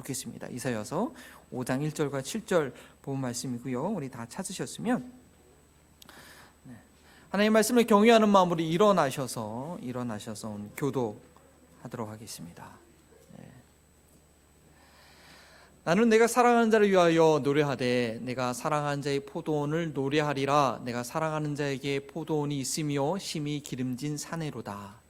좋겠습니다. 이사야서 5장 1절과 7절 본 말씀이고요. 우리 다 찾으셨으면 하나님의 말씀을 경외하는 마음으로 일어나셔서 교도하도록 하겠습니다. 나는 내가 사랑하는 자를 위하여 노래하되 내가 사랑하는 자의 포도원을 노래하리라. 내가 사랑하는 자에게 포도원이 있으며 심히 기름진 사내로다.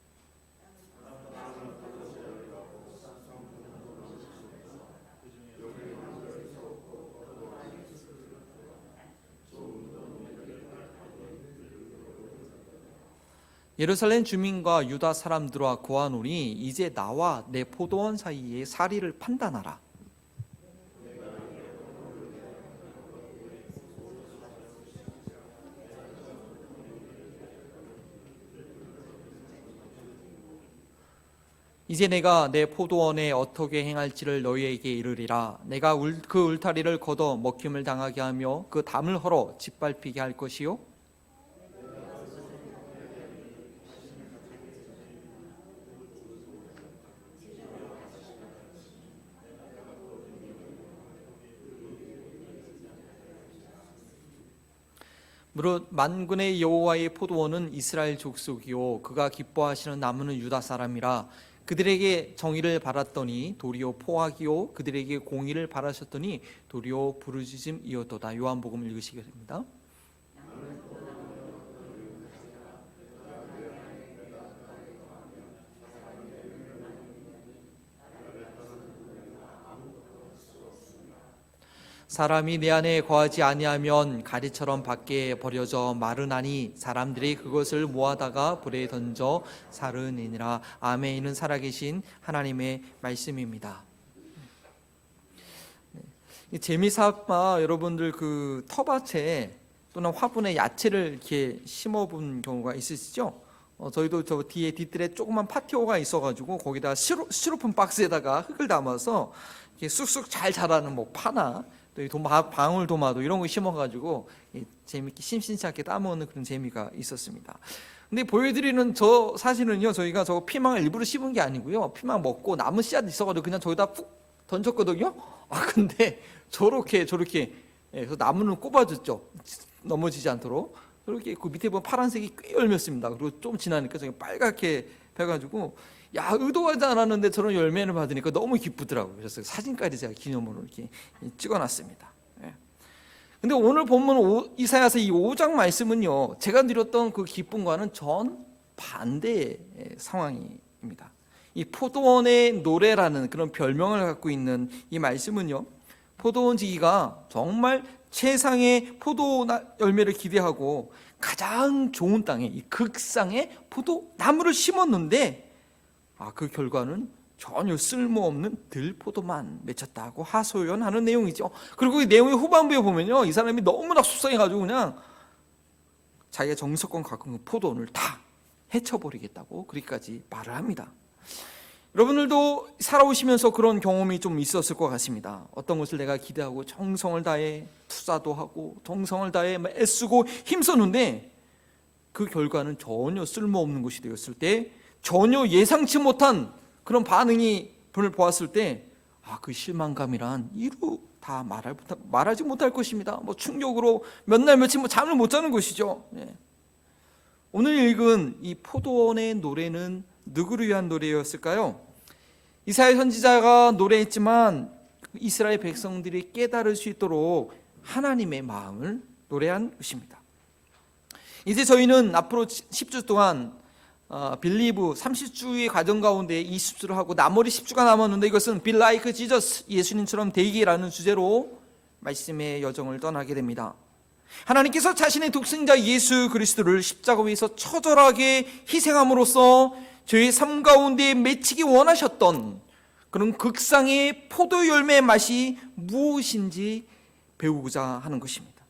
예루살렘 주민과 유다 사람들과 고하노니 이제 나와 내 포도원 사이에 사리를 판단하라. 이제 내가 내 포도원에 어떻게 행할지를 너희에게 이르리라. 내가 그 울타리를 걷어 먹힘을 당하게 하며 그 담을 헐어 짓밟히게 할 것이요 무릇 만군의 여호와의 포도원은 이스라엘 족속이요 그가 기뻐하시는 나무는 유다 사람이라. 그들에게 정의를 바랐더니 도리어 포악이요 그들에게 공의를 바라셨더니 도리어 부르짖음이었도다. 요한복음 읽으시겠습니다. 사람이 내 안에 거하지 아니하면 가리처럼 밖에 버려져 마르나니 사람들이 그것을 모아다가 불에 던져 사르니라. 아멘은 살아계신 하나님의 말씀입니다. 재미삼아 여러분들 그 텃밭에 또는 화분에 야채를 이렇게 심어본 경우가 있으시죠? 저희도 저 뒤에 뒤뜰에 조그만 파티오가 있어가지고 거기다 스티로폼 박스에다가 흙을 담아서 이렇게 쑥쑥 잘 자라는 뭐 파나 또 방울토마토 이런 거 심어가지고 재밌게 심심찮게 따먹는 그런 재미가 있었습니다. 근데 보여드리는 저 사진은요, 저희가 저 피망을 일부러 심은 게 아니고요, 피망 먹고 남은 씨앗 있어가지고 그냥 저기다 푹 던졌거든요. 근데 저렇게 그래서 나무는 꼽아줬죠. 넘어지지 않도록. 저렇게 그 밑에 보면 파란색이 꽤 열렸습니다. 그리고 좀 지나니까 저기 빨갛게 펴가지고 의도하지 않았는데 저런 열매를 받으니까 너무 기쁘더라고요. 그래서 사진까지 제가 기념으로 이렇게 찍어놨습니다. 근데 오늘 본문 이사야서 이 5장 말씀은요, 제가 드렸던 그 기쁨과는 전 반대의 상황입니다. 이 포도원의 노래라는 그런 별명을 갖고 있는 이 말씀은요, 포도원 지기가 정말 최상의 포도 열매를 기대하고 가장 좋은 땅에 이 극상의 포도나무를 심었는데 그 결과는 전혀 쓸모없는 들포도만 맺혔다고 하소연하는 내용이죠. 그리고 이 내용의 후반부에 보면요, 이 사람이 너무나 속상해가지고 그냥 자기가 정석권 갖고 있는 포도원을 다 해쳐버리겠다고 그렇게까지 말을 합니다. 여러분들도 살아오시면서 그런 경험이 좀 있었을 것 같습니다. 어떤 것을 내가 기대하고 정성을 다해 투자도 하고 정성을 다해 애쓰고 힘썼는데 그 결과는 전혀 쓸모없는 것이 되었을 때, 전혀 예상치 못한 그런 반응이 보았을 때 그 실망감이란 이루 다 말하지 못할 것입니다. 뭐 충격으로 몇 날 며칠 잠을 못 자는 것이죠. 오늘 읽은 이 포도원의 노래는 누구를 위한 노래였을까요? 이사야 선지자가 노래했지만 이스라엘 백성들이 깨달을 수 있도록 하나님의 마음을 노래한 것입니다. 이제 저희는 앞으로 10주 동안 빌리브 30주의 과정 가운데 20주를 하고 나머지 10주가 남았는데, 이것은 Be like Jesus, 예수님처럼 되기라는 주제로 말씀의 여정을 떠나게 됩니다. 하나님께서 자신의 독생자 예수 그리스도를 십자가 위에서 처절하게 희생함으로써 저희 삶 가운데 맺히기 원하셨던 그런 극상의 포도 열매의 맛이 무엇인지 배우고자 하는 것입니다.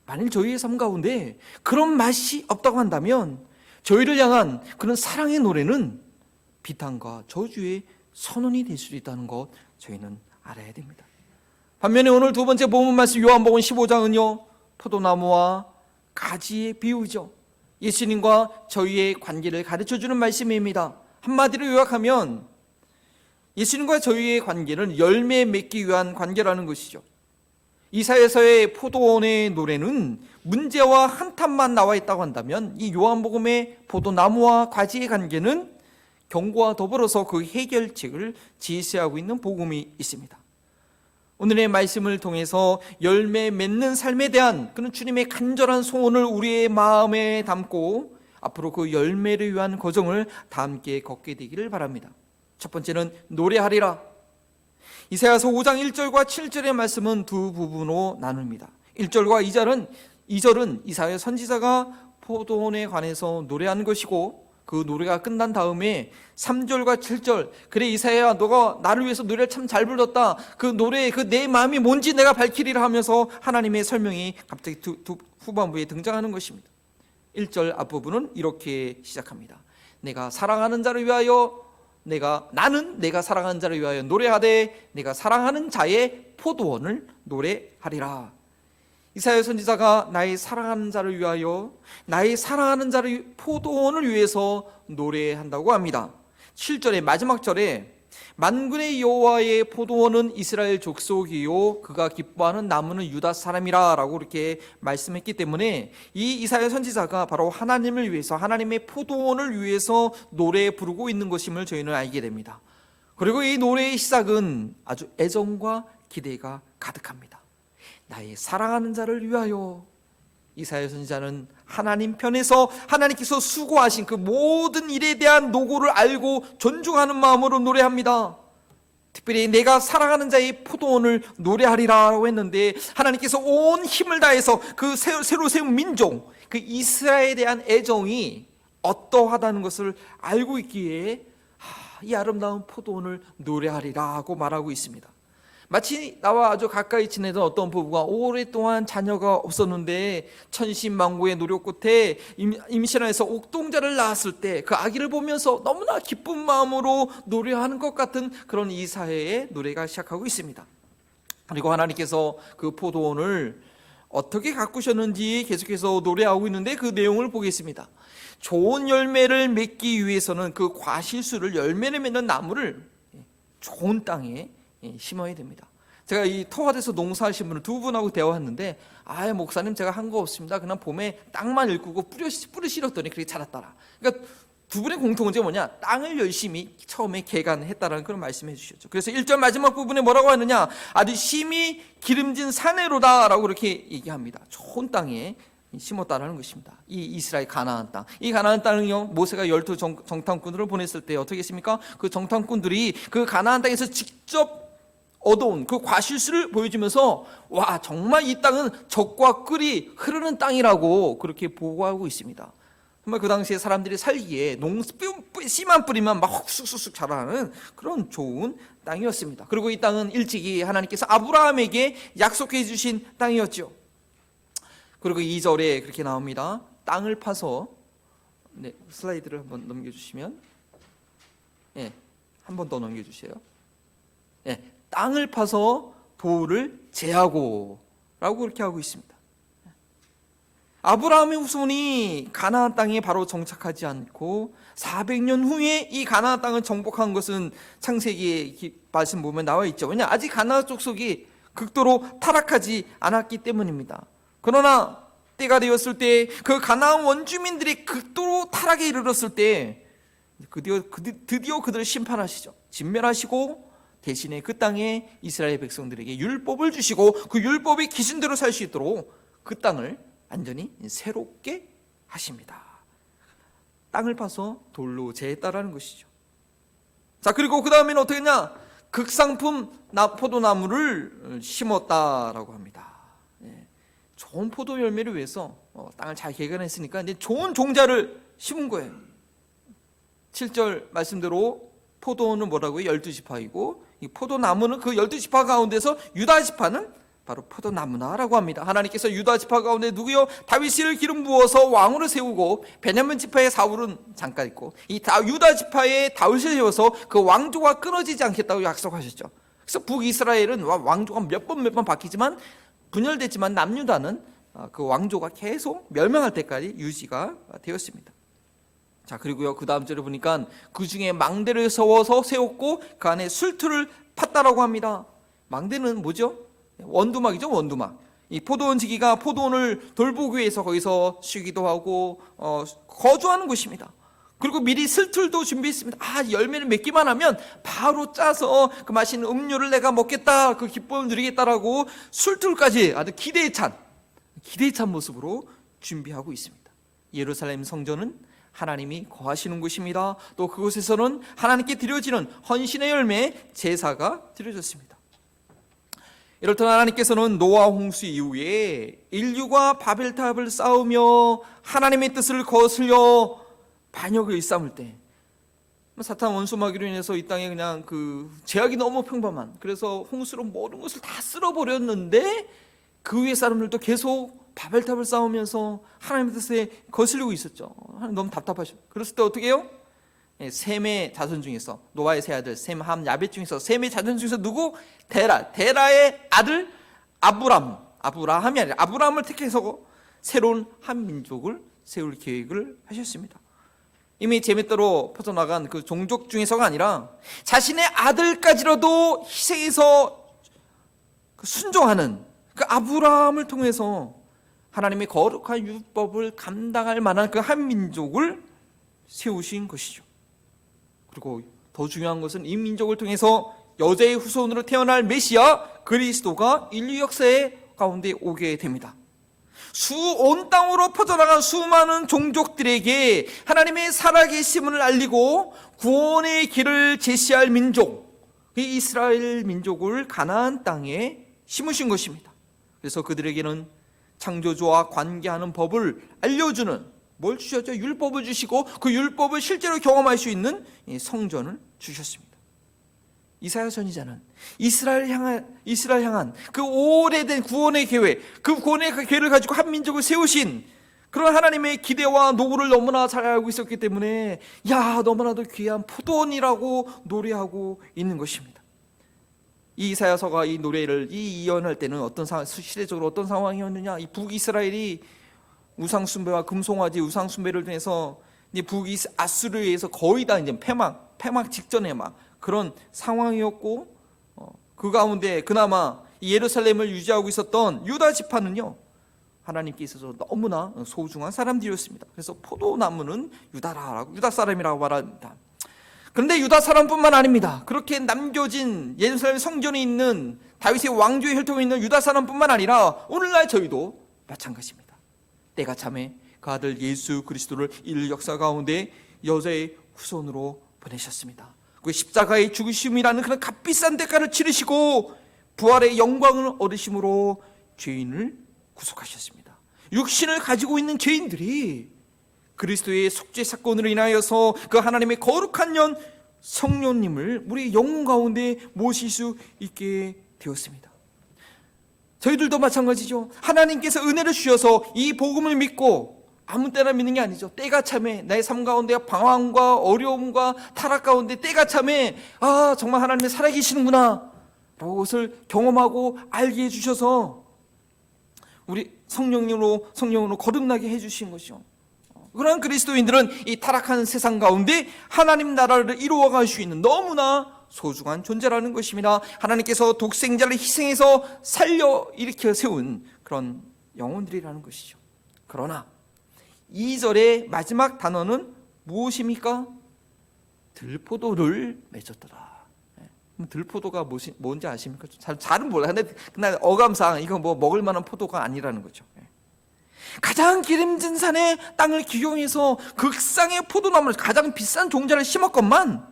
만일 저희의 삶 가운데 그런 맛이 없다고 한다면 저희를 향한 그런 사랑의 노래는 비탄과 저주의 선언이 될 수도 있다는 것 저희는 알아야 됩니다. 반면에 오늘 두 번째 본문 말씀 요한복음 15장은요 포도나무와 가지의 비유죠. 예수님과 저희의 관계를 가르쳐주는 말씀입니다. 한마디로 요약하면 예수님과 저희의 관계는 열매 맺기 위한 관계라는 것이죠. 이사야서의 포도원의 노래는 문제와 한탄만 나와 있다고 한다면, 이 요한복음의 포도나무와 가지의 관계는 경고와 더불어서 그 해결책을 제시하고 있는 복음이 있습니다. 오늘의 말씀을 통해서 열매 맺는 삶에 대한 그런 주님의 간절한 소원을 우리의 마음에 담고 앞으로 그 열매를 위한 과정을 다 함께 걷게 되기를 바랍니다. 첫 번째는 노래하리라. 이사야서 5장 1절과 7절의 말씀은 두 부분으로 나눕니다. 1절과 2절은 이사야 선지자가 포도원에 관해서 노래하는 것이고, 그 노래가 끝난 다음에 3절과 7절, 그래 이사야야 너가 나를 위해서 노래를 참 잘 불렀다, 그 노래 그 내 마음이 뭔지 내가 밝히리라 하면서 하나님의 설명이 갑자기 후반부에 등장하는 것입니다. 1절 앞부분은 이렇게 시작합니다. 내가 사랑하는 자를 위하여 나는 내가 사랑하는 자를 위하여 노래하되 내가 사랑하는 자의 포도원을 노래하리라. 이사야 선지자가 나의 사랑하는 자를 위하여, 나의 사랑하는 자를 포도원을 위해서 노래한다고 합니다. 7절의 마지막 절에 만군의 여호와의 포도원은 이스라엘 족속이요 그가 기뻐하는 나무는 유다 사람이라 라고 이렇게 말씀했기 때문에 이 이사야 선지자가 바로 하나님을 위해서, 하나님의 포도원을 위해서 노래 부르고 있는 것임을 저희는 알게 됩니다. 그리고 이 노래의 시작은 아주 애정과 기대가 가득합니다. 나의 사랑하는 자를 위하여. 이사야 선지자는 하나님 편에서 하나님께서 수고하신 그 모든 일에 대한 노고를 알고 존중하는 마음으로 노래합니다. 특별히 내가 사랑하는 자의 포도원을 노래하리라고 했는데, 하나님께서 온 힘을 다해서 그 새로 세운 민족, 그 이스라엘에 대한 애정이 어떠하다는 것을 알고 있기에 이 아름다운 포도원을 노래하리라고 말하고 있습니다. 마치 나와 아주 가까이 지내던 어떤 부부가 오랫동안 자녀가 없었는데 천신만고의 노력 끝에 임신해서 옥동자를 낳았을 때 그 아기를 보면서 너무나 기쁜 마음으로 노래하는 것 같은 그런 이사야의 노래가 시작하고 있습니다. 그리고 하나님께서 그 포도원을 어떻게 가꾸셨는지 계속해서 노래하고 있는데, 그 내용을 보겠습니다. 좋은 열매를 맺기 위해서는 그 과실수를, 열매를 맺는 나무를 좋은 땅에 심어야 됩니다. 제가 이 터와에서 농사하신 분을 두 분하고 대화했는데, 목사님 제가 한 거 없습니다. 그냥 봄에 땅만 일구고 뿌리 실었더니 그렇게 자랐더라. 그러니까 두 분의 공통점이 뭐냐? 땅을 열심히 처음에 개간했다라는 그런 말씀해 주셨죠. 그래서 1절 마지막 부분에 뭐라고 하느냐? 아주 심히 기름진 사내로다라고 이렇게 얘기합니다. 좋은 땅에 심었다라는 것입니다. 이 이스라엘 가나안 땅, 이 가나안 땅은요, 모세가 12 정탐꾼들을 보냈을 때 어떻게 했습니까? 그 정탐꾼들이 그 가나안 땅에서 직접 얻어온 그 과실수를 보여주면서 와, 정말 이 땅은 젖과 꿀이 흐르는 땅이라고 그렇게 보고하고 있습니다. 정말 그 당시에 사람들이 살기에 씨만 뿌리면 막 쑥쑥쑥 자라는 그런 좋은 땅이었습니다. 그리고 이 땅은 일찍이 하나님께서 아브라함에게 약속해 주신 땅이었죠. 그리고 2절에 그렇게 나옵니다. 땅을 파서, 슬라이드를 한번 넘겨주시면, 한 번 더 넘겨주세요. 땅을 파서 돌을 제하고 라고 그렇게 하고 있습니다. 아브라함의 후손이 가나안 땅에 바로 정착하지 않고 400년 후에 이 가나안 땅을 정복한 것은 창세기의 말씀 보면 나와 있죠. 왜냐, 아직 가나안 족속이 극도로 타락하지 않았기 때문입니다. 그러나 때가 되었을 때 그 가나안 원주민들이 극도로 타락에 이르렀을 때 드디어 그들을 심판하시죠. 진멸하시고 대신에 그 땅에 이스라엘 백성들에게 율법을 주시고 그 율법의 기준대로 살 수 있도록 그 땅을 완전히 새롭게 하십니다. 땅을 파서 돌로 재했다라는 것이죠. 자, 그리고 그 다음에는 어떻게 했냐? 극상품 포도나무를 심었다라고 합니다. 좋은 포도 열매를 위해서 땅을 잘 개간했으니까 이제 좋은 종자를 심은 거예요. 7절 말씀대로 포도는 뭐라고요? 12지파이고 이 포도나무는 그 12지파 가운데서 유다지파는 바로 포도나무나라고 합니다. 하나님께서 유다지파 가운데 누구요? 다윗을 기름 부어서 왕으로 세우고 베냐민 지파의 사울은 잠깐 있고 이 유다지파의 다윗을 세워서 그 왕조가 끊어지지 않겠다고 약속하셨죠. 그래서 북이스라엘은 왕조가 몇 번 바뀌지만 분열됐지만 남유다는 그 왕조가 계속 멸망할 때까지 유지가 되었습니다. 자, 그리고요, 그 다음 절에 보니까 그 중에 망대를 세워서 세웠고 그 안에 술틀을 팠다라고 합니다. 망대는 뭐죠? 원두막이죠, 원두막. 이 포도원 지기가 포도원을 돌보기 위해서 거기서 쉬기도 하고 거주하는 곳입니다. 그리고 미리 술틀도 준비했습니다. 열매를 맺기만 하면 바로 짜서 그 맛있는 음료를 내가 먹겠다, 그 기쁨을 누리겠다라고 술틀까지 아주 기대에 찬 모습으로 준비하고 있습니다. 예루살렘 성전은 하나님이 거하시는 곳입니다. 또 그곳에서는 하나님께 드려지는 헌신의 열매, 제사가 드려졌습니다. 이렇듯 하나님께서는 노아 홍수 이후에 인류가 바벨탑을 쌓으며 하나님의 뜻을 거슬려 반역을 일삼을 때, 사탄 원수마귀로 인해서 이 땅에 그냥 그 죄악이 너무 평범한, 그래서 홍수로 모든 것을 다 쓸어버렸는데 그 위에 사람들도 계속 바벨탑을 쌓으면서 하나님의 뜻에 거슬리고 있었죠. 하나님 너무 답답하죠. 그랬을 때 어떻게 해요? 셈의 자손 중에서, 노아의 세 아들 셈, 함, 야벳 중에서, 셈의 자손 중에서 누구? 데라의 아들 아브라함이 아니라 아브라함을 택해서 새로운 한 민족을 세울 계획을 하셨습니다. 이미 제멋대로 퍼져나간 그 종족 중에서가 아니라 자신의 아들까지라도 희생해서 순종하는 그 아브라함을 통해서 하나님의 거룩한 율법을 감당할 만한 그 한 민족을 세우신 것이죠. 그리고 더 중요한 것은 이 민족을 통해서 여자의 후손으로 태어날 메시아 그리스도가 인류 역사의 가운데 오게 됩니다. 온 땅으로 퍼져나간 수많은 종족들에게 하나님의 살아계심을 알리고 구원의 길을 제시할 민족, 이 이스라엘 민족을 가나안 땅에 심으신 것입니다. 그래서 그들에게는 창조주와 관계하는 법을 알려주는, 뭘 주셨죠? 율법을 주시고 그 율법을 실제로 경험할 수 있는 성전을 주셨습니다. 이사야 선지자는 이스라엘 향한 그 오래된 구원의 계획, 그 구원의 계획을 가지고 한 민족을 세우신 그런 하나님의 기대와 노고를 너무나 잘 알고 있었기 때문에 너무나도 귀한 포도원이라고 노래하고 있는 것입니다. 이 이사야서가 이 노래를 이연할 때는 어떤 시대적으로 어떤 상황이었느냐? 이 북이스라엘이 우상숭배와 금송아지 우상숭배를 통해서 북아수르에서 거의 다 이제 패막 직전에 막 그런 상황이었고, 그 가운데 그나마 예루살렘을 유지하고 있었던 유다 지파는요, 하나님께 있어서 너무나 소중한 사람들이었습니다. 그래서 포도나무는 유다 사람이라고 말합니다. 그런데 유다 사람뿐만 아닙니다. 그렇게 남겨진 예루살렘 성전에 있는 다윗의 왕조의 혈통에 있는 유다 사람뿐만 아니라 오늘날 저희도 마찬가지입니다. 때가 참에 그 아들 예수 그리스도를 인류 역사 가운데 여자의 후손으로 보내셨습니다. 그 십자가의 죽으심이라는 그런 값비싼 대가를 치르시고 부활의 영광을 얻으심으로 죄인을 구속하셨습니다. 육신을 가지고 있는 죄인들이 그리스도의 속죄 사건으로 인하여서 그 하나님의 거룩한 년 성령님을 우리 영혼 가운데 모실 수 있게 되었습니다. 저희들도 마찬가지죠. 하나님께서 은혜를 주셔서 이 복음을 믿고 아무 때나 믿는 게 아니죠. 때가 참에 나의 삶 가운데 방황과 어려움과 타락 가운데 때가 참에 정말 하나님이 살아계시는구나 라고 것을 경험하고 알게 해주셔서 우리 성령으로 거듭나게 해주신 것이죠. 그러한 그리스도인들은 이 타락한 세상 가운데 하나님 나라를 이루어갈 수 있는 너무나 소중한 존재라는 것입니다. 하나님께서 독생자를 희생해서 일으켜 세운 그런 영혼들이라는 것이죠. 그러나 2절의 마지막 단어는 무엇입니까? 들포도를 맺었더라. 들포도가 뭔지 아십니까? 잘은 몰라요. 근데 그날 어감상 이거 먹을 만한 포도가 아니라는 거죠. 가장 기름진 산의 땅을 기용해서 극상의 포도나무를 가장 비싼 종자를 심었건만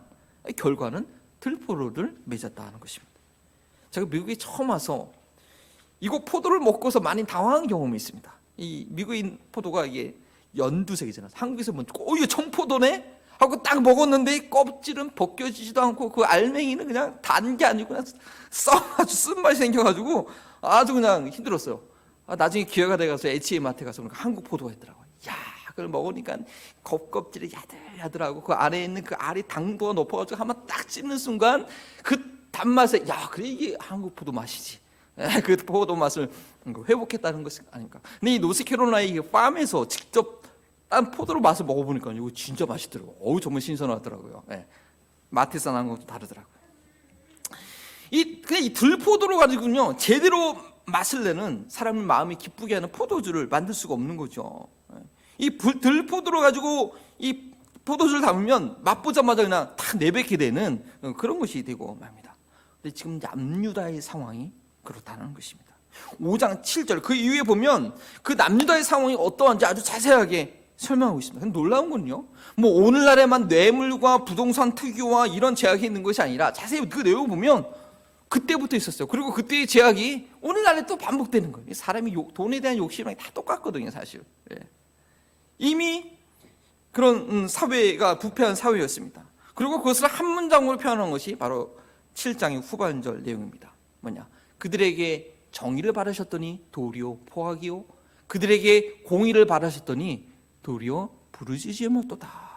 결과는 들포도를 맺었다는 것입니다. 제가 미국에 처음 와서 이곳 포도를 먹고서 많이 당황한 경험이 있습니다. 이 미국인 포도가 이게 연두색이잖아요. 한국에서 이거 청포도네? 하고 딱 먹었는데 껍질은 벗겨지지도 않고 그 알맹이는 그냥 단 게 아니고 그냥 아주 쓴맛이 생겨가지고 아주 그냥 힘들었어요. 나중에 기회가 돼가서 H&M마트에 가서 한국 포도가 있더라고요. 그걸 먹으니까 겉껍질이 야들야들하고 그 안에 있는 그 알이 당도가 높아가지고 한번 딱 씹는 순간 그 단맛에 그래 이게 한국 포도 맛이지. 그 포도 맛을 회복했다는 것이 아닐까. 근데 이 노스캐롤라이나 팜에서 직접 난 포도로 맛을 먹어보니까 이거 진짜 맛있더라고요. 어우, 정말 신선하더라고요. 예. 마트에서 나는 것도 다르더라고요. 그냥 이 들포도로 가지고는요, 제대로 맛을 내는, 사람의 마음이 기쁘게 하는 포도주를 만들 수가 없는 거죠. 이 들포도로 가지고 이 포도주를 담으면 맛보자마자 그냥 다 내뱉게 되는 그런 것이 되고 맙니다. 근데 지금 남유다의 상황이 그렇다는 것입니다. 5장 7절 그 이후에 보면 그 남유다의 상황이 어떠한지 아주 자세하게 설명하고 있습니다. 근데 놀라운 건요, 뭐 오늘날에만 뇌물과 부동산 특유와 이런 제약이 있는 것이 아니라 자세히 그 내용을 보면 그때부터 있었어요. 그리고 그때의 제약이 오늘날에 또 반복되는 거예요. 사람이 돈에 대한 욕심이 다 똑같거든요, 사실. 예. 이미 그런 사회가 부패한 사회였습니다. 그리고 그것을 한 문장으로 표현한 것이 바로 7장의 후반절 내용입니다. 뭐냐? 그들에게 정의를 바라셨더니 도리어 포악이요, 그들에게 공의를 바라셨더니 도리어 부르짖음이었도다.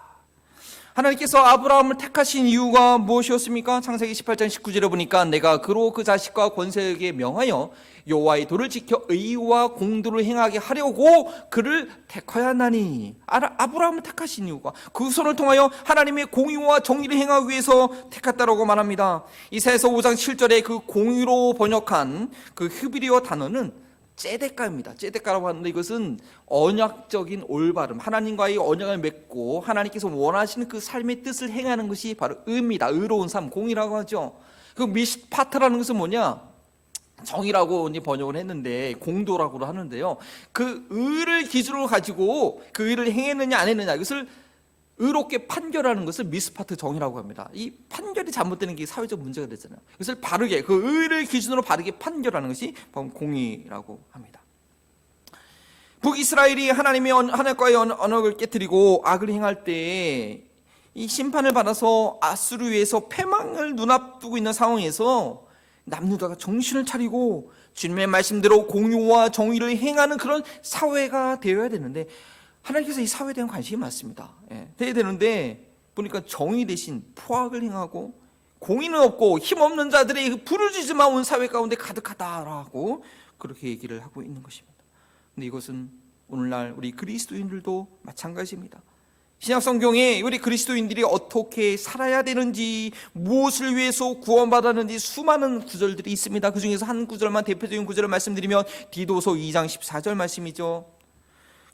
하나님께서 아브라함을 택하신 이유가 무엇이었습니까? 창세기 18장 19절에 보니까 내가 그로 그 자식과 권세에게 명하여 여호와의 도를 지켜 의와 공도를 행하게 하려고 그를 택하였나니. 아브라함을 택하신 이유가 그 후손을 통하여 하나님의 공의와 정의를 행하기 위해서 택했다라고 말합니다. 이사야서 5장 7절에 그 공의로 번역한 그 히브리어 단어는 ጼ데까입니다. ጼ데까라고 하는데 이것은 언약적인 올바름, 하나님과의 언약을 맺고 하나님께서 원하시는 그 삶의 뜻을 행하는 것이 바로 의입니다. 의로운 삶, 공이라고 하죠. 그 미시파트라는 것은 뭐냐? 정의라고 이제 번역을 했는데 공도라고도 하는데요. 그 의를 기준으로 가지고 그 의를 행했느냐 안 했느냐, 이것을 의롭게 판결하는 것을 미스파트 정의라고 합니다. 이 판결이 잘못되는 게 사회적 문제가 되잖아요. 그것을 바르게, 그 의를 기준으로 바르게 판결하는 것이 공의라고 합니다. 북이스라엘이 하나님과의 언약을 깨뜨리고 악을 행할 때 이 심판을 받아서 아수르에서 패망을 눈앞두고 있는 상황에서 남유다가 정신을 차리고 주님의 말씀대로 공의와 정의를 행하는 그런 사회가 되어야 되는데, 하나님께서 이 사회에 대한 관심이 많습니다. 돼야 되는데 보니까 정의 대신 포악을 행하고 공의는 없고 힘없는 자들의 부르짖음만 온 사회 가운데 가득하다라고 그렇게 얘기를 하고 있는 것입니다. 근데 이것은 오늘날 우리 그리스도인들도 마찬가지입니다. 신약 성경에 우리 그리스도인들이 어떻게 살아야 되는지, 무엇을 위해서 구원받았는지 수많은 구절들이 있습니다. 그 중에서 한 구절만, 대표적인 구절을 말씀드리면 디도서 2장 14절 말씀이죠.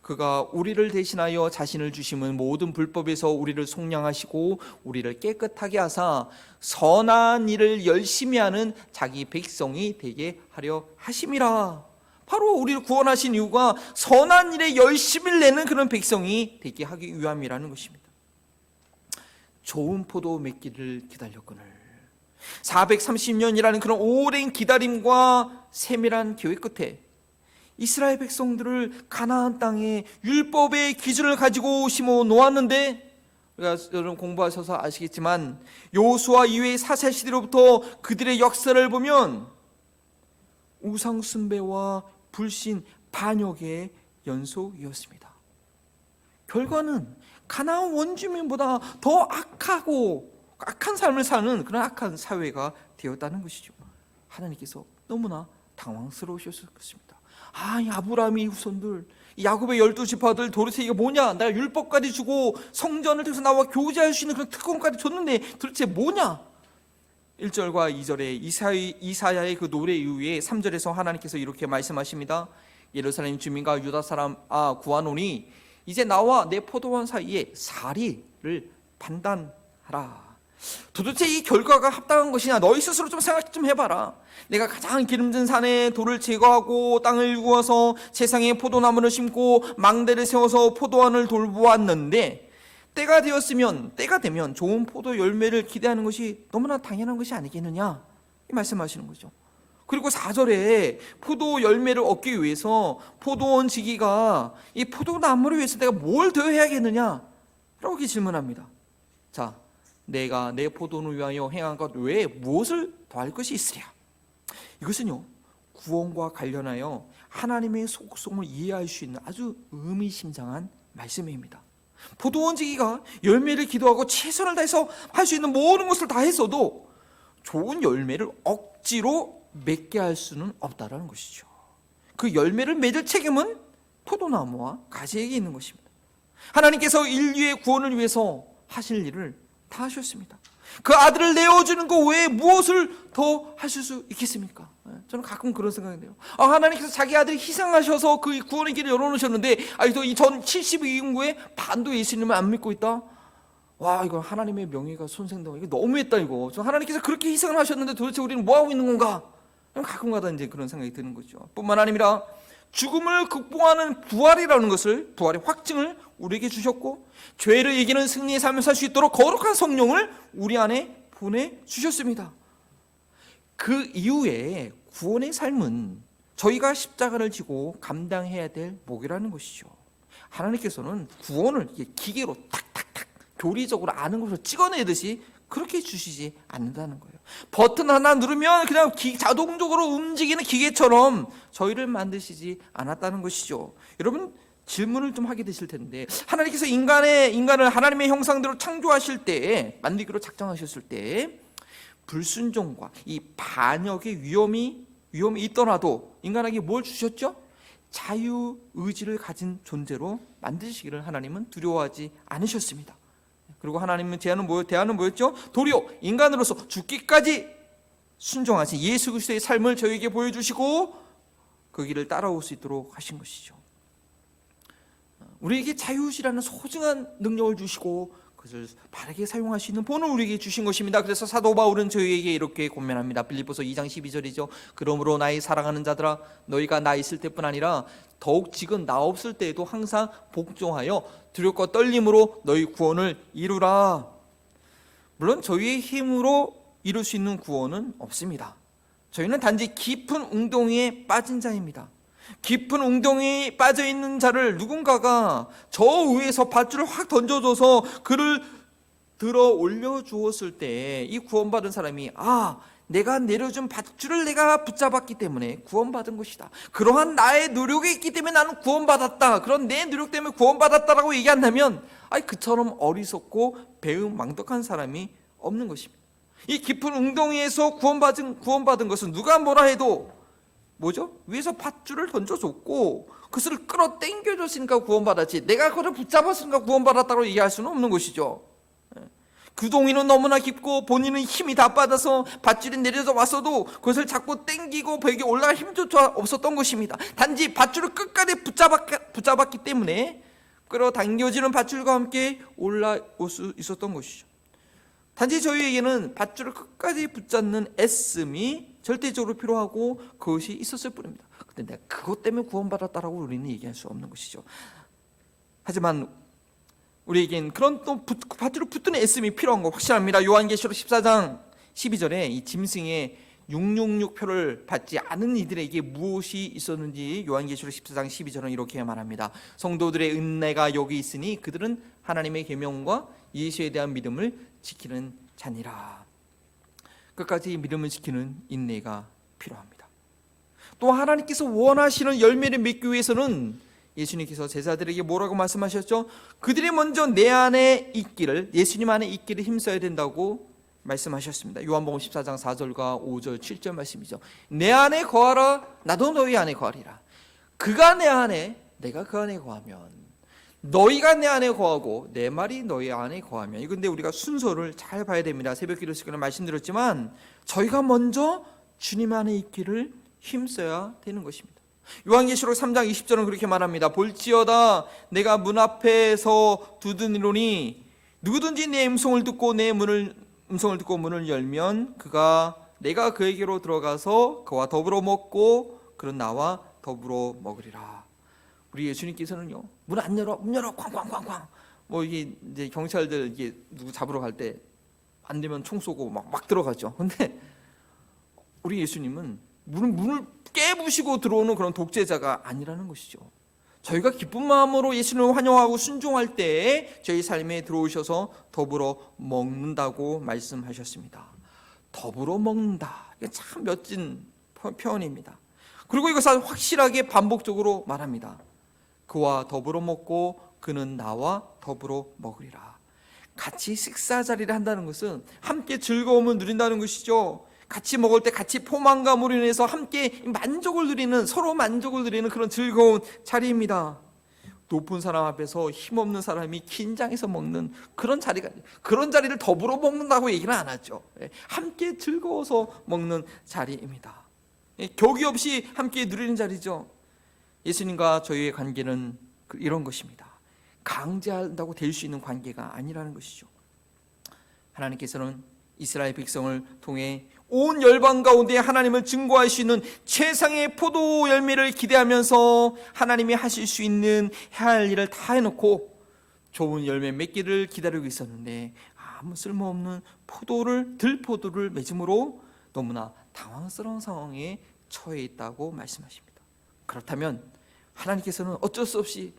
그가 우리를 대신하여 자신을 주심은 모든 불법에서 우리를 속량하시고 우리를 깨끗하게 하사 선한 일을 열심히 하는 자기 백성이 되게 하려 하심이라. 바로 우리를 구원하신 이유가 선한 일에 열심을 내는 그런 백성이 되게 하기 위함이라는 것입니다. 좋은 포도 맺기를 기다렸거늘 430년이라는 그런 오랜 기다림과 세밀한 계획 끝에 이스라엘 백성들을 가나안 땅에 율법의 기준을 가지고 심어 놓았는데, 여러분 공부하셔서 아시겠지만 여호수아 이후의 사사 시대로부터 그들의 역사를 보면 우상 숭배와 불신, 반역의 연속이었습니다. 결과는 가나안 원주민보다 더 악한 삶을 사는 그런 악한 사회가 되었다는 것이죠. 하나님께서 너무나 당황스러우셨을 것입니다. 이 아브라함의 후손들, 야곱의 12지파들 도대체 이게 뭐냐? 내가 율법까지 주고 성전을 통해서 나와 교제할 수 있는 그런 특권까지 줬는데 도대체 뭐냐? 1절과 2절에 이사야의 그 노래 이후에 3절에서 하나님께서 이렇게 말씀하십니다. 예루살렘 주민과 유다 사람 구하노니 이제 나와 내 포도원 사이에 사리를 판단하라. 도대체 이 결과가 합당한 것이냐? 너희 스스로 좀 생각 좀 해봐라. 내가 가장 기름진 산에 돌을 제거하고 땅을 유어서 세상에 포도나무를 심고 망대를 세워서 포도원을 돌보았는데 때가 되면 좋은 포도 열매를 기대하는 것이 너무나 당연한 것이 아니겠느냐, 이 말씀하시는 거죠. 그리고 4절에 포도 열매를 얻기 위해서 포도원 지기가 이 포도나무를 위해서 내가 뭘 더 해야겠느냐 라고 질문합니다. 자, 내가 내 포도원을 위하여 행한 것 외에 무엇을 더할 것이 있으랴? 이것은요, 구원과 관련하여 하나님의 속성을 이해할 수 있는 아주 의미심장한 말씀입니다. 포도원 지기가 열매를 기도하고 최선을 다해서 할 수 있는 모든 것을 다 했어도 좋은 열매를 억지로 맺게 할 수는 없다라는 것이죠. 그 열매를 맺을 책임은 포도나무와 가지에게 있는 것입니다. 하나님께서 인류의 구원을 위해서 하실 일을 다 하셨습니다. 그 아들을 내어주는 것 외에 무엇을 더 하실 수 있겠습니까? 저는 가끔 그런 생각이 돼요. 하나님께서 자기 아들을 희생하셔서 그 구원의 길을 열어놓으셨는데, 전 72인구의 반도 예수님을 안 믿고 있다? 와, 이거 하나님의 명예가 손상되고, 이거 너무했다, 이거. 하나님께서 그렇게 희생을 하셨는데 도대체 우리는 뭐 하고 있는 건가? 가끔가다 이제 그런 생각이 드는 거죠. 뿐만 아니라 죽음을 극복하는 부활이라는 것을, 부활의 확증을 우리에게 주셨고, 죄를 이기는 승리의 삶을 살 수 있도록 거룩한 성령을 우리 안에 보내주셨습니다. 그 이후에 구원의 삶은 저희가 십자가를 지고 감당해야 될 몫이라는 것이죠. 하나님께서는 구원을 기계로 탁탁탁 교리적으로 아는 것으로 찍어내듯이 그렇게 주시지 않는다는 거예요. 버튼 하나 누르면 그냥 자동적으로 움직이는 기계처럼 저희를 만드시지 않았다는 것이죠. 여러분, 질문을 좀 하게 되실 텐데, 하나님께서 인간을 하나님의 형상대로 창조하실 때, 만들기로 작정하셨을 때 불순종과 이 반역의 위험이 있더라도 인간에게 뭘 주셨죠? 자유의지를 가진 존재로 만드시기를 하나님은 두려워하지 않으셨습니다. 그리고 하나님은 대안은 뭐였죠? 도리어 인간으로서 죽기까지 순종하신 예수 그리스도의 삶을 저에게 보여주시고 그 길을 따라올 수 있도록 하신 것이죠. 우리에게 자유의지라는 소중한 능력을 주시고 그것을 바르게 사용할 수 있는 본을 우리에게 주신 것입니다. 그래서 사도 바울은 저희에게 이렇게 권면합니다. 빌립보서 2장 12절이죠. 그러므로 나의 사랑하는 자들아, 너희가 나 있을 때뿐 아니라 더욱 지금 나 없을 때에도 항상 복종하여 두렵고 떨림으로 너희 구원을 이루라. 물론 저희의 힘으로 이룰 수 있는 구원은 없습니다. 저희는 단지 깊은 웅덩이에 빠진 자입니다. 깊은 웅덩이에 빠져있는 자를 누군가가 저 위에서 밧줄을 확 던져줘서 그를 들어 올려주었을 때 이 구원받은 사람이 내가 내려준 밧줄을 내가 붙잡았기 때문에 구원받은 것이다. 그러한 나의 노력이 있기 때문에 나는 구원받았다. 그런 내 노력 때문에 구원받았다라고 얘기한다면 그처럼 어리석고 배은망덕한 사람이 없는 것입니다. 이 깊은 ung덩이에서 구원받은 것은 누가 뭐라 해도 뭐죠? 위에서 밧줄을 던져줬고 그것을 끌어 당겨줬으니까 구원받았지, 내가 그걸 붙잡았으니까 구원받았다고 얘기할 수는 없는 것이죠. 그 동이는 너무나 깊고 본인은 힘이 다 빠져서 밧줄이 내려져 왔어도 그것을 잡고 당기고 벽에 올라갈 힘조차 없었던 것입니다. 단지 밧줄을 끝까지 붙잡았기 때문에 끌어당겨지는 밧줄과 함께 올라올 수 있었던 것이죠. 단지 저희에게는 밧줄을 끝까지 붙잡는 애씀이 절대적으로 필요하고 그것이 있었을 뿐입니다. 근데 내가 그것 때문에 구원받았다라고 우리는 얘기할 수 없는 것이죠. 하지만 우리에겐 그런 또 밧줄을 붙드는 애씀이 필요한 거 확실합니다. 요한계시록 14장 12절에 이 짐승의 666표를 받지 않은 이들에게 무엇이 있었는지 요한계시록 14장 12절은 이렇게 말합니다. 성도들의 은혜가 여기 있으니 그들은 하나님의 계명과 예수에 대한 믿음을 지키는 자니라. 끝까지 믿음을 지키는 인내가 필요합니다. 또 하나님께서 원하시는 열매를 맺기 위해서는 예수님께서 제자들에게 뭐라고 말씀하셨죠? 그들이 먼저 내 안에 있기를, 예수님 안에 있기를 힘써야 된다고 말씀하셨습니다. 요한복음 14장 4절과 5절 7절 말씀이죠. 내 안에 거하라, 나도 너희 안에 거하리라. 그가 내 안에, 내가 그 안에 거하면, 너희가 내 안에 거하고 내 말이 너희 안에 거하면. 이건데 우리가 순서를 잘 봐야 됩니다. 새벽기도 시간에 말씀드렸지만 저희가 먼저 주님 안에 있기를 힘써야 되는 것입니다. 요한계시록 3장 20절은 그렇게 말합니다. 볼지어다 내가 문 앞에서 두드리노니 누구든지 내 음성을 듣고 문을 열면 내가 그에게로 들어가서 그와 더불어 먹고 그는 나와 더불어 먹으리라. 우리 예수님께서는요, 문 안 열어, 문 열어, 쾅쾅쾅쾅. 이게 이제 경찰들 이게 누구 잡으러 갈 때 안 되면 총 쏘고 막 들어가죠. 근데 우리 예수님은 문을 깨부시고 들어오는 그런 독재자가 아니라는 것이죠. 저희가 기쁜 마음으로 예수님을 환영하고 순종할 때 저희 삶에 들어오셔서 더불어 먹는다고 말씀하셨습니다. 더불어 먹는다. 이게 참 멋진 표현입니다. 그리고 이것을 확실하게 반복적으로 말합니다. 그와 더불어 먹고 그는 나와 더불어 먹으리라. 같이 식사 자리를 한다는 것은 함께 즐거움을 누린다는 것이죠. 같이 먹을 때 같이 포만감으로 인해서 함께 만족을 누리는, 서로 만족을 누리는 그런 즐거운 자리입니다. 높은 사람 앞에서 힘없는 사람이 긴장해서 먹는 그런 자리를 더불어 먹는다고 얘기는 안 하죠. 함께 즐거워서 먹는 자리입니다. 격이 없이 함께 누리는 자리죠. 예수님과 저희의 관계는 이런 것입니다. 강제한다고 될 수 있는 관계가 아니라는 것이죠. 하나님께서는 이스라엘 백성을 통해 온 열방 가운데 하나님을 증거할 수 있는 최상의 포도 열매를 기대하면서 하나님이 하실 수 있는 해야 할 일을 다 해놓고 좋은 열매 맺기를 기다리고 있었는데 아무 쓸모없는 들포도를 맺음으로 너무나 당황스러운 상황에 처해 있다고 말씀하십니다. 그렇다면 하나님께서는 어쩔 수 없이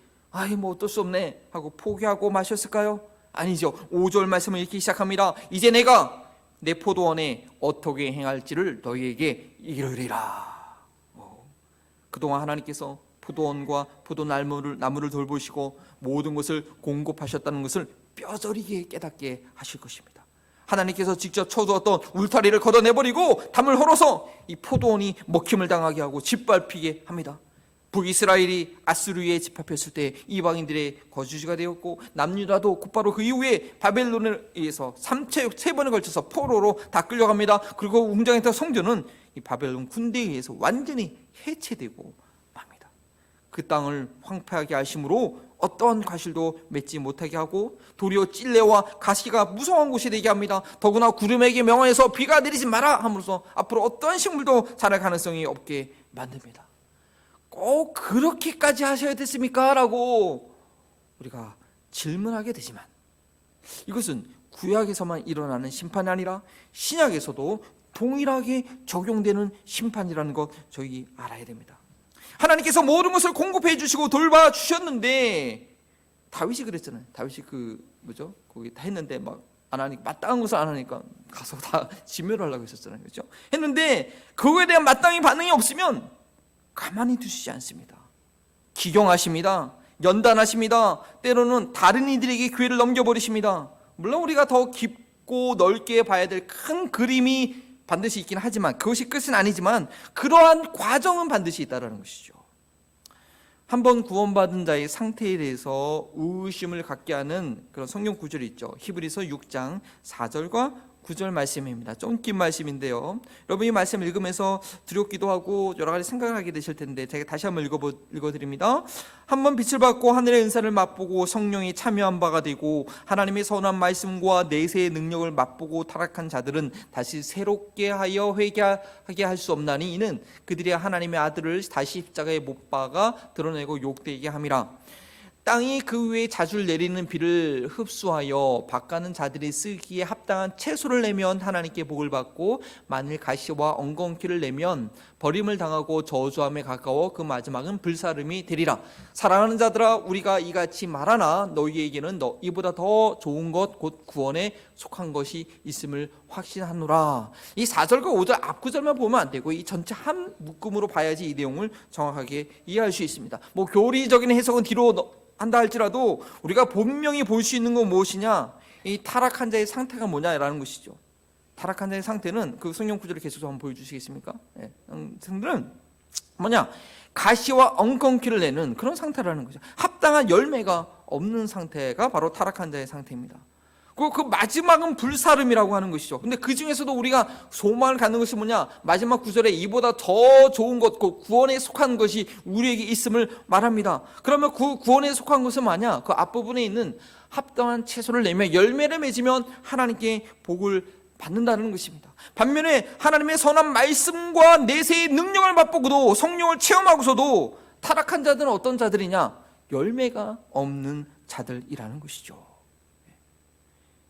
뭐 어쩔 수 없네 하고 포기하고 마셨을까요? 아니죠. 5절 말씀을 읽기 시작합니다. 이제 내가 내 포도원에 어떻게 행할지를 너희에게 이르리라. 그동안 하나님께서 포도원과 포도나무를 돌보시고 모든 것을 공급하셨다는 것을 뼈저리게 깨닫게 하실 것입니다. 하나님께서 직접 쳐두었던 울타리를 걷어내버리고 담을 헐어서 이 포도원이 먹힘을 당하게 하고 짓밟히게 합니다. 북이스라엘이 아수르에 집합했을 때 이방인들의 거주지가 되었고 남유다도 곧바로 그 이후에 바벨론에 의해서 세 번에 걸쳐서 포로로 다 끌려갑니다. 그리고 웅장했던 성전은 이 바벨론 군대에 의해서 완전히 해체되고 맙니다. 그 땅을 황폐하게 하심으로 어떠한 과실도 맺지 못하게 하고 도리어 찔레와 가시가 무성한 곳이 되게 합니다. 더구나 구름에게 명하여서 비가 내리지 마라 함으로써 앞으로 어떠한 식물도 자랄 가능성이 없게 만듭니다. 꼭 그렇게까지 하셔야 됐습니까? 라고 우리가 질문하게 되지만 이것은 구약에서만 일어나는 심판이 아니라 신약에서도 동일하게 적용되는 심판이라는 것 저희 알아야 됩니다. 하나님께서 모든 것을 공급해 주시고 돌봐 주셨는데 다윗이 그랬잖아요. 다윗이 거기 다 했는데 안 하니까 마땅한 것을 안 하니까 가서 다 진멸을 하려고 했었잖아요. 그렇죠? 했는데 그거에 대한 마땅히 반응이 없으면 가만히 두시지 않습니다. 기경하십니다. 연단하십니다. 때로는 다른 이들에게 기회를 넘겨버리십니다. 물론 우리가 더 깊고 넓게 봐야 될 큰 그림이 반드시 있긴 하지만 그것이 끝은 아니지만 그러한 과정은 반드시 있다는 것이죠. 한번 구원받은 자의 상태에 대해서 의심을 갖게 하는 그런 성경 구절이 있죠. 히브리서 6장 4절과 9절 말씀입니다. 좀 긴 말씀인데요. 여러분 이 말씀을 읽으면서 두렵기도 하고 여러 가지 생각을 하게 되실 텐데 제가 다시 한번 읽어드립니다. 한번 빛을 받고 하늘의 은사를 맛보고 성령이 참여한 바가 되고 하나님의 선한 말씀과 내세의 능력을 맛보고 타락한 자들은 다시 새롭게 하여 회개하게 할 수 없나니 이는 그들이 하나님의 아들을 다시 십자가에 못 박아 드러내고 욕되게 함이라. 땅이 그 위에 자주 내리는 비를 흡수하여 밭가는 자들이 쓰기에 합당한 채소를 내면 하나님께 복을 받고 만일 가시와 엉겅퀴를 내면 버림을 당하고 저주함에 가까워 그 마지막은 불사름이 되리라. 사랑하는 자들아 우리가 이같이 말하나 너희에게는 이보다 더 좋은 것 곧 구원에 속한 것이 있음을 확신하노라. 이 4절과 5절 앞구절만 보면 안 되고 이 전체 한 묶음으로 봐야지 이 내용을 정확하게 이해할 수 있습니다. 교리적인 해석은 뒤로 한다 할지라도 우리가 분명히 볼 수 있는 건 무엇이냐? 이 타락한 자의 상태가 뭐냐라는 것이죠. 타락한 자의 상태는 그 성경 구절을 계속 한번 보여주시겠습니까? 성들은 뭐냐? 가시와 엉겅퀴를 내는 그런 상태라는 거죠. 합당한 열매가 없는 상태가 바로 타락한 자의 상태입니다. 그 마지막은 불사름이라고 하는 것이죠. 근데 그 중에서도 우리가 소망을 갖는 것이 뭐냐? 마지막 구절에 이보다 더 좋은 것, 그 구원에 속한 것이 우리에게 있음을 말합니다. 그러면 그 구원에 속한 것은 뭐냐? 그 앞부분에 있는 합당한 채소를 내며 열매를 맺으면 하나님께 복을 받는다는 것입니다. 반면에 하나님의 선한 말씀과 내세의 능력을 맛보고도 성령을 체험하고서도 타락한 자들은 어떤 자들이냐? 열매가 없는 자들이라는 것이죠.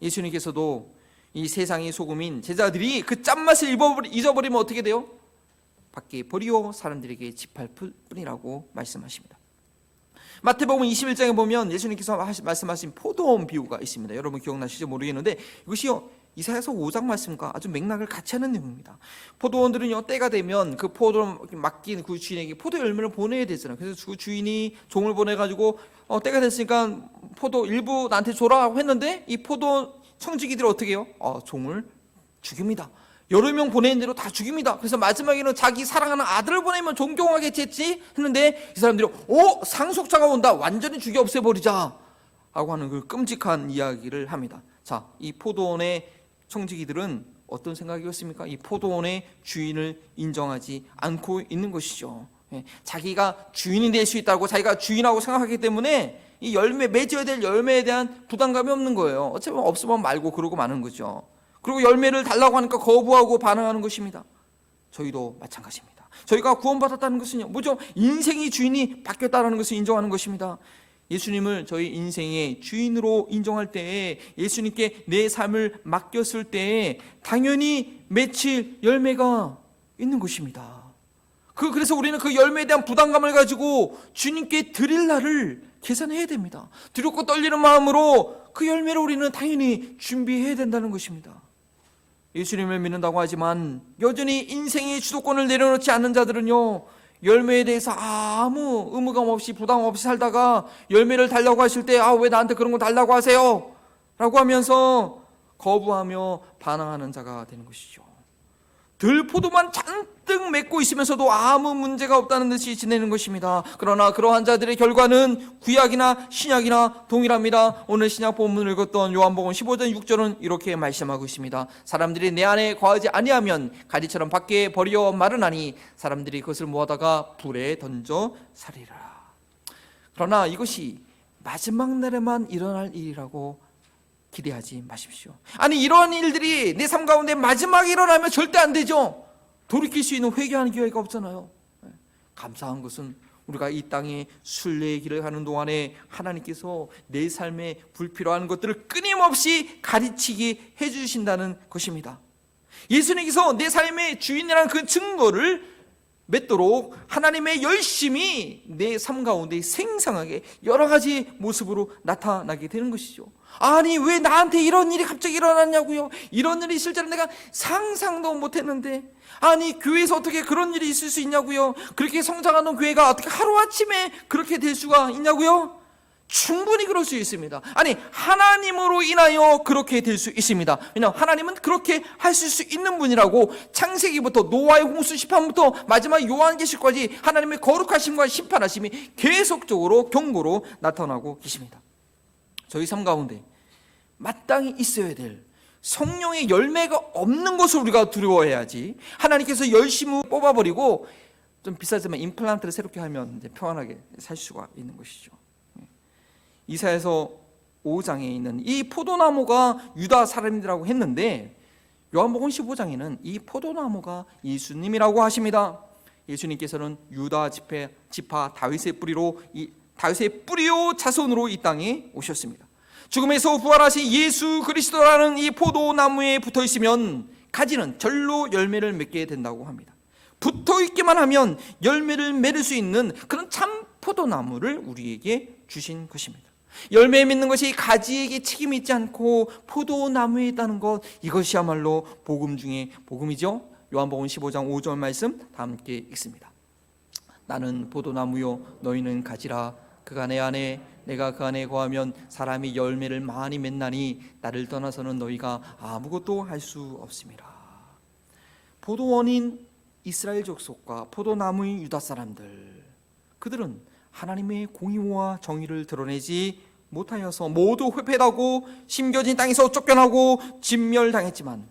예수님께서도 이 세상의 소금인 제자들이 그 짠맛을 잊어버리면 어떻게 돼요? 밖에 버리고 사람들에게 짓밟을 뿐이라고 말씀하십니다. 마태복음 21장에 보면 예수님께서 말씀하신 포도원 비유가 있습니다. 여러분 기억나시죠? 모르겠는데 이것이요 이사야서 5장 말씀과 아주 맥락을 같이 하는 내용입니다. 포도원들은요 때가 되면 그 포도를 맡긴 그 주인에게 포도 열매를 보내야 되잖아요. 그래서 그 주인이 종을 보내가지고 때가 됐으니까 포도 일부 나한테 줘라 했는데 이 포도 청지기들이 어떻게 해요? 종을 죽입니다. 여러 명 보내는 대로 다 죽입니다. 그래서 마지막에는 자기 사랑하는 아들을 보내면 존경하겠지 했는데 이 사람들이 상속자가 온다, 완전히 죽여 없애버리자 하고 하는 그 끔찍한 이야기를 합니다. 자, 이 포도원의 청지기들은 어떤 생각이었습니까? 이 포도원의 주인을 인정하지 않고 있는 것이죠. 자기가 주인이 될 수 있다고 자기가 주인하고 생각하기 때문에 이 맺어야 될 열매에 대한 부담감이 없는 거예요. 어차피 없으면 말고 그러고 마는 거죠. 그리고 열매를 달라고 하니까 거부하고 반항하는 것입니다. 저희도 마찬가지입니다. 저희가 구원받았다는 것은요, 뭐죠? 인생의 주인이 바뀌었다는 것을 인정하는 것입니다. 예수님을 저희 인생의 주인으로 인정할 때에, 예수님께 내 삶을 맡겼을 때에 당연히 맺힐 열매가 있는 것입니다. 그래서 우리는 그 열매에 대한 부담감을 가지고 주님께 드릴 날을 계산해야 됩니다. 두렵고 떨리는 마음으로 그 열매를 우리는 당연히 준비해야 된다는 것입니다. 예수님을 믿는다고 하지만 여전히 인생의 주도권을 내려놓지 않는 자들은요, 열매에 대해서 아무 의무감 없이 부담 없이 살다가 열매를 달라고 하실 때 왜 나한테 그런 거 달라고 하세요? 라고 하면서 거부하며 반항하는 자가 되는 것이죠. 들포도만 잔뜩 맺고 있으면서도 아무 문제가 없다는 듯이 지내는 것입니다. 그러나 그러한 자들의 결과는 구약이나 신약이나 동일합니다. 오늘 신약 본문을 읽었던 요한복음 15장 6절은 이렇게 말씀하고 있습니다. 사람들이 내 안에 거하지 아니하면 가지처럼 밖에 버려 마르나니 사람들이 그것을 모아다가 불에 던져 살리라. 그러나 이것이 마지막 날에만 일어날 일이라고 기대하지 마십시오. 아니, 이러한 일들이 내 삶 가운데 마지막에 일어나면 절대 안 되죠. 돌이킬 수 있는 회개하는 기회가 없잖아요. 감사한 것은 우리가 이 땅에 순례의 길을 가는 동안에 하나님께서 내 삶에 불필요한 것들을 끊임없이 가르치게 해주신다는 것입니다. 예수님께서 내 삶의 주인이라는 그 증거를 맺도록 하나님의 열심이 내 삶 가운데 생생하게 여러 가지 모습으로 나타나게 되는 것이죠. 아니, 왜 나한테 이런 일이 갑자기 일어났냐고요? 이런 일이 실제로 내가 상상도 못했는데, 아니, 교회에서 어떻게 그런 일이 있을 수 있냐고요? 그렇게 성장하는 교회가 어떻게 하루아침에 그렇게 될 수가 있냐고요? 충분히 그럴 수 있습니다. 아니, 하나님으로 인하여 그렇게 될 수 있습니다. 왜냐하면 하나님은 그렇게 하실 수 있는 분이라고 창세기부터 노아의 홍수 심판부터 마지막 요한계시까지 하나님의 거룩하심과 심판하심이 계속적으로 경고로 나타나고 계십니다. 저희 삶 가운데 마땅히 있어야 될 성령의 열매가 없는 것을 우리가 두려워해야지, 하나님께서 열심히 뽑아버리고 좀 비싸지만 임플란트를 새롭게 하면 이제 평안하게 살 수가 있는 것이죠. 이사야서 5장에 있는 이 포도나무가 유다 사람이라고 했는데 요한복음 15장에는 이 포도나무가 예수님이라고 하십니다. 예수님께서는 유다 지파 다윗의 뿌리로 다윗의 뿌리요 자손으로 이 땅에 오셨습니다. 죽음에서 부활하신 예수 그리스도라는 이 포도나무에 붙어 있으면 가지는 절로 열매를 맺게 된다고 합니다. 붙어 있기만 하면 열매를 맺을 수 있는 그런 참 포도나무를 우리에게 주신 것입니다. 열매에 맺는 것이 가지에게 책임이 있지 않고 포도나무에 있다는 것, 이것이야말로 복음 중에 복음이죠. 요한복음 15장 5절 말씀 다 함께 읽습니다. 나는 포도나무요 너희는 가지라. 그가 내 안에 내가 그 안에 거하면 사람이 열매를 많이 맺나니 나를 떠나서는 너희가 아무것도 할 수 없음이라. 포도원인 이스라엘 족속과 포도나무인 유다 사람들, 그들은 하나님의 공의와 정의를 드러내지 못하여서 모두 회폐하고 심겨진 땅에서 쫓겨나고 진멸당했지만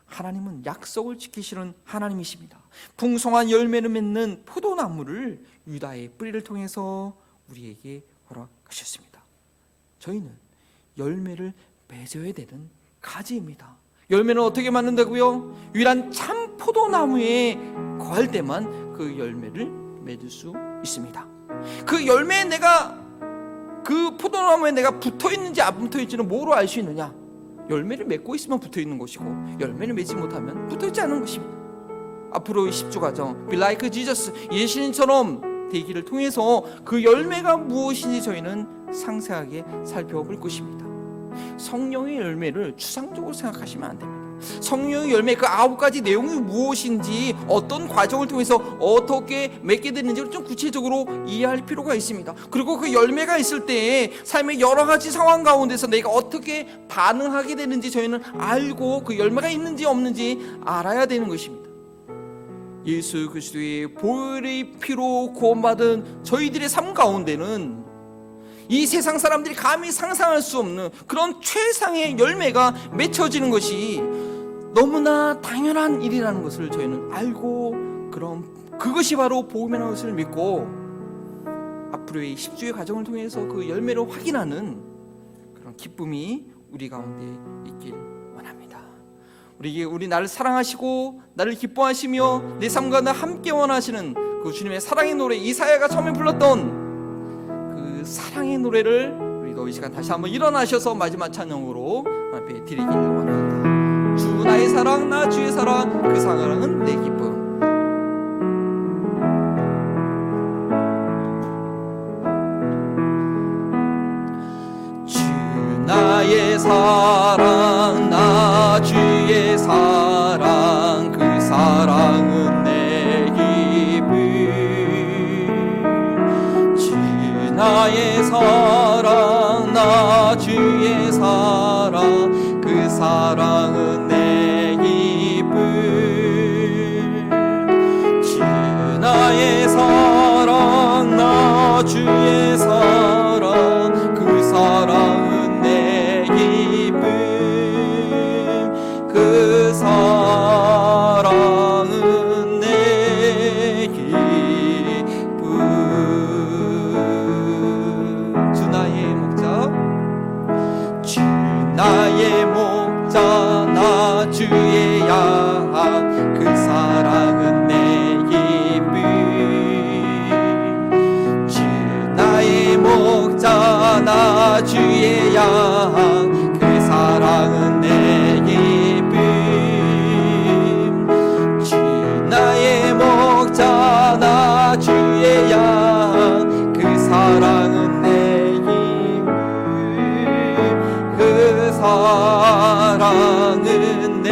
하나님은 약속을 지키시는 하나님이십니다. 풍성한 열매를 맺는 포도나무를 유다의 뿌리를 통해서 우리에게 허락하셨습니다. 저희는 열매를 맺어야 되는 가지입니다. 열매는 어떻게 맺는다고요? 유일한 참 포도나무에 거할 때만 그 열매를 맺을 수 있습니다. 그 열매에 그 포도나무에 내가 붙어있는지 안 붙어있는지는 뭐로 알 수 있느냐? 열매를 맺고 있으면 붙어있는 것이고 열매를 맺지 못하면 붙어있지 않은 것입니다. 앞으로의 10주 과정 Be like Jesus, 예수님처럼 되기를 통해서 그 열매가 무엇인지 저희는 상세하게 살펴볼 것입니다. 성령의 열매를 추상적으로 생각하시면 안 됩니다. 성령의 열매 그 9가지 내용이 무엇인지, 어떤 과정을 통해서 어떻게 맺게 되는지를 좀 구체적으로 이해할 필요가 있습니다. 그리고 그 열매가 있을 때 삶의 여러 가지 상황 가운데서 내가 어떻게 반응하게 되는지 저희는 알고 그 열매가 있는지 없는지 알아야 되는 것입니다. 예수 그리스도의 보혈의 피로 구원받은 저희들의 삶 가운데는 이 세상 사람들이 감히 상상할 수 없는 그런 최상의 열매가 맺혀지는 것이 너무나 당연한 일이라는 것을 저희는 알고, 그럼 그것이 바로 복음이라는 것을 믿고 앞으로의 10주의 과정을 통해서 그 열매를 확인하는 그런 기쁨이 우리 가운데 있길 원합니다. 우리 나를 사랑하시고 나를 기뻐하시며 내 삶과 나 함께 원하시는 그 주님의 사랑의 노래, 이사야가 처음에 불렀던 그 사랑의 노래를 우리도 이 시간 다시 한번 일어나셔서 마지막 찬양으로 앞에 드리길 원합니다. 주 나의 사랑, 나 주의 사랑, 그 사랑은 내 기쁨. 주 나의 사랑, 나 주의 사랑, 그 사랑은 내 기쁨. 주 나의 사랑, 나 주의 사랑, 그 사랑은 내 기쁨. 주 나의 사랑, 나 주의 사랑, 그 사랑은 내 기쁨. 그 사랑은 내 기쁨. 주 나의 목자, 주 나의 목자, 나 주의 양, 그 사랑은 내 기쁨. 주 나의 목자, 나 주의 양, 그 사랑은 내 기쁨. 주 나의 목자, 나 주의 양, 그 사랑은 내 기쁨. 그 사랑은 내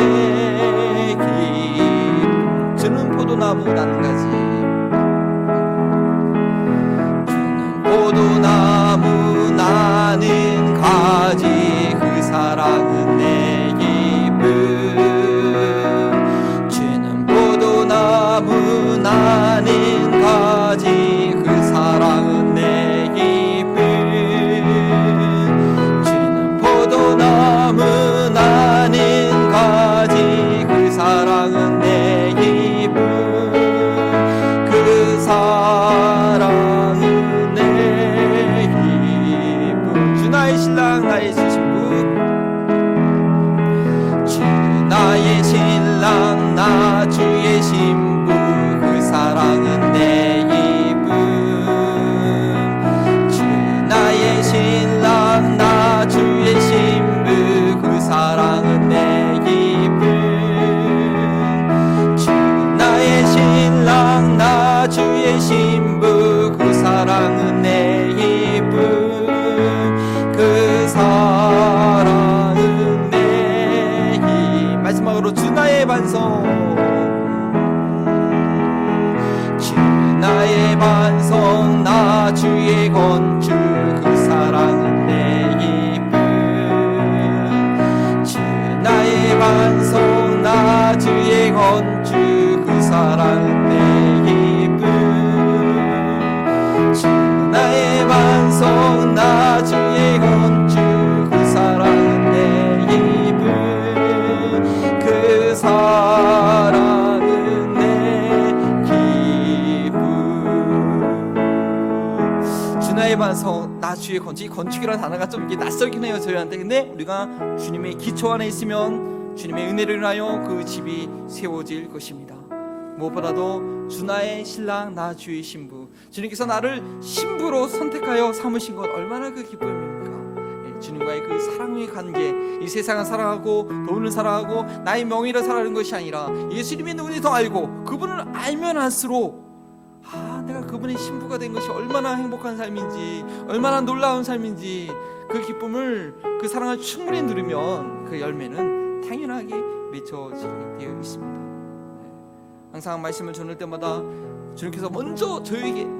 기쁨. 주는 포도나무 나는 가지, 주는 포도나무 나는 가지, 그 사랑은 내 기쁨. 주는 포도나무 나는 가지, 그 사랑은 내 기쁨. 주는 포도나무 나는 가지, 그 사랑은 내 기쁨. 그 사랑은 내 기쁨. 주 나의 신랑, 나의 신부. 주 나의 신랑, 나 주의 신부, 그 사랑은 내 기쁨. 주 나의 신랑, 나 주의 신부, 그 사랑은 내 기쁨. 주 나의 신랑, 나 주의 신부, 그 사랑은 내 기쁨. 그 사랑은 내 기쁨. 마지막으로 주 나의 반성, 주 나의 반성, 나 주의 건축, 그 사랑은 내 기쁨. 주 나의 반성, 나 주의 건축, 그 사랑은 내 기쁨. 주 나의 반성, 나 주의 건축, 그 사랑은 내 기쁨. 그 사랑은 내 기쁨. 주 나의 반성, 나 주의 건축. 이 건축이라는 단어가 좀 이게 낯설긴 해요 저희한테. 근데 우리가 주님의 기초 안에 있으면 주님의 은혜를 인하여 그 집이 세워질 것입니다. 무엇보다도 주 나의 신랑, 나 주의 신부. 주님께서 나를 신부로 선택하여 삼으신 것, 얼마나 그 기쁨입니까? 주님과의 그 사랑의 관계, 이 세상을 사랑하고 돈을 사랑하고 나의 명예를 사랑하는 것이 아니라 예수님의 눈이 더 알고 그분을 알면 할수록 내가 그분의 신부가 된 것이 얼마나 행복한 삶인지, 얼마나 놀라운 삶인지, 그 기쁨을, 그 사랑을 충분히 누리면 그 열매는 당연하게 맺혀지게 되어 있습니다. 항상 말씀을 전할 때마다 주님께서 먼저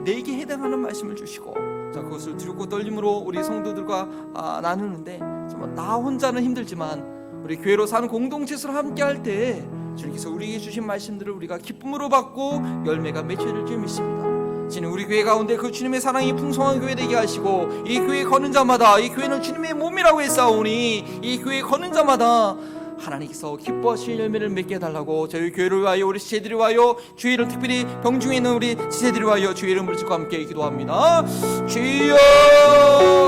내게 해당하는 말씀을 주시고, 자, 그것을 두렵고 떨림으로 우리 성도들과 나누는데, 정말 나 혼자는 힘들지만 우리 교회로 사는 공동체에서 함께 할 때 주님께서 우리에게 주신 말씀들을 우리가 기쁨으로 받고 열매가 맺혀질 줄 믿습니다. 주님, 우리 교회 가운데 그 주님의 사랑이 풍성한 교회 되게 하시고, 이 교회 거는 자마다, 이 교회는 주님의 몸이라고 했사오니 이 교회 거는 자마다 하나님께서 기뻐하실 열매를 맺게 해달라고 저희 교회를 위하여, 우리 지체들을 위하여, 주의 이름, 특별히 병중에 있는 우리 지체들을 위하여 주의 이름을 짓고 함께 기도합니다. 주여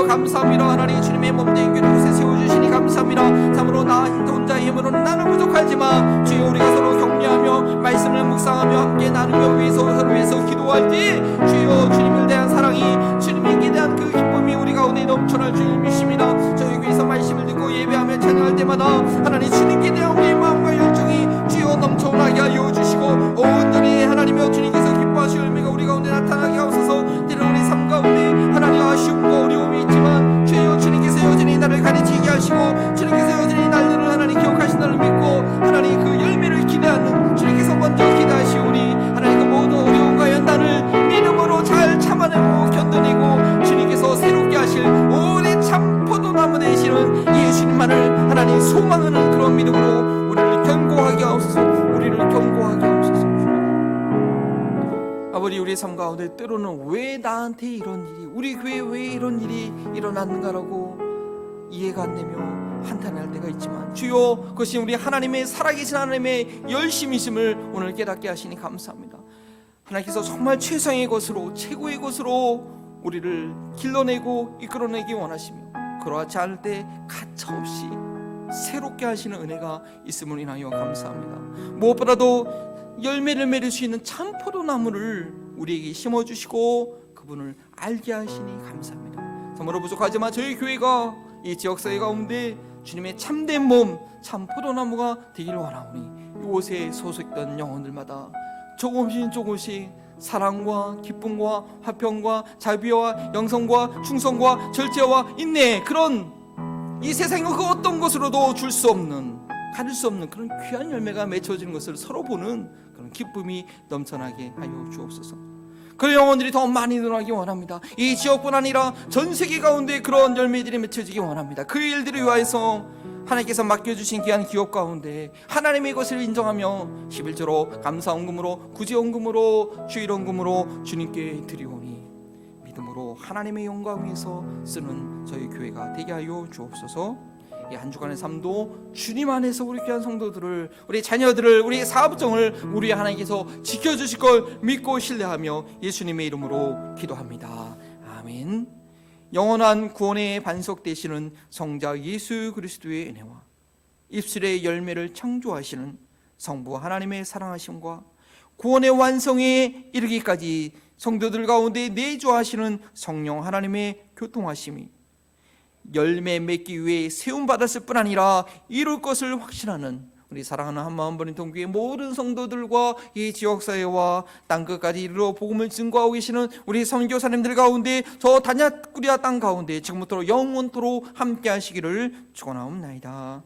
감사합니다. 하나님, 주님의 몸된 교회 곳에 세워주시니 감사합니다. 참으로 나 혼자의 힘으로는 나는 부족하지만 주여, 우리가 서로 격려하며 말씀을 묵상하며 함께 나누며 서로 위해서 기도할 때 주여, 주님을 대한 사랑이, 주님에게 대한 그 기쁨이 우리 가운데 넘쳐날 줄 믿습니다. 저희 교회에서 말씀을 듣고 예배하며 찬양할 때마다 하나님, 주님께 대한 우리의 마음과 열정이 주여 넘쳐나게 하여 주시고, 온전히 하나님이여 주님께서 기뻐하실 열매가 우리 가운데 나타나게 하옵소서. 때로 우리 삶 가운데 하나님 아쉬움과 어려움이 있지만 주여, 주님께서 여전히 나를 가르치게 하시고, 주님께서 여전히 나를 하나님 기억하신다를 믿고, 하나님 그 열매를 기대하는 주님께서 먼저 기대하시오니, 하나님 그 모든 어려움과 연단을 믿음으로 잘 참아내고 견뎌내고 주님께서 새롭게 하실 오래 참 포도나무 되시는 예수님만을 하나님 소망하는 그런 믿음으로 우리를 견고하게 하옵소서. 우리를 견고하게 하옵소서. 아버지, 우리의 삶 가운데 때로는 왜 나한테 이런 일이, 우리 교회에 왜 이런 일이 일어났는가라고 이해가 안 되며 한탄할 때가 있지만 주여, 그것이 우리 하나님의 살아계신 하나님의 열심이심을 오늘 깨닫게 하시니 감사합니다. 하나님께서 정말 최상의 것으로, 최고의 것으로 우리를 길러내고 이끌어내기 원하시며, 그렇지 않을 때 가차없이 새롭게 하시는 은혜가 있음을 인하여 감사합니다. 무엇보다도 열매를 맺을 수 있는 참 포도나무를 우리에게 심어주시고 그분을 알게 하시니 감사합니다. 정말로 부족하지만 저희 교회가 이 지역사회 가운데 주님의 참된 몸, 참 포도나무가 되기를 원하오니, 이곳에 소속된 영혼들마다 조금씩 사랑과 기쁨과 화평과 자비와 영성과 충성과 절제와 인내, 그런 이 세상의 그 어떤 것으로도 줄 수 없는, 가릴 수 없는 그런 귀한 열매가 맺혀지는 것을 서로 보는 그런 기쁨이 넘쳐나게 하여 주옵소서. 그 영혼들이 더 많이 늘어나기 원합니다. 이 지역뿐 아니라 전 세계 가운데 그런 열매들이 맺혀지기 원합니다. 그 일들을 위하여서 하나님께서 맡겨주신 귀한 기업 가운데 하나님의 것을 인정하며 11조로 감사헌금으로, 구제헌금으로, 주일헌금으로 주님께 드리오니 믿음으로 하나님의 영광 위해서 쓰는 저희 교회가 되게 하여 주옵소서. 이 한 주간의 삶도 주님 안에서 우리 귀한 성도들을, 우리 자녀들을, 우리 사업정을 우리 하나님께서 지켜주실 걸 믿고 신뢰하며 예수님의 이름으로 기도합니다. 아멘. 영원한 구원의 반석 되시는 성자 예수 그리스도의 은혜와 입술의 열매를 창조하시는 성부 하나님의 사랑하심과 구원의 완성에 이르기까지 성도들 가운데 내주하시는 성령 하나님의 교통하심이 열매 맺기 위해 세움받았을 뿐 아니라 이룰 것을 확신하는 우리 사랑하는 한마음 버린 동교회 모든 성도들과 이 지역사회와 땅끝까지 이르러 복음을 증거하고 계시는 우리 선교사님들 가운데 저 다냐꾸리아 땅 가운데 지금부터 영원토록 함께 하시기를 축원하옵나이다.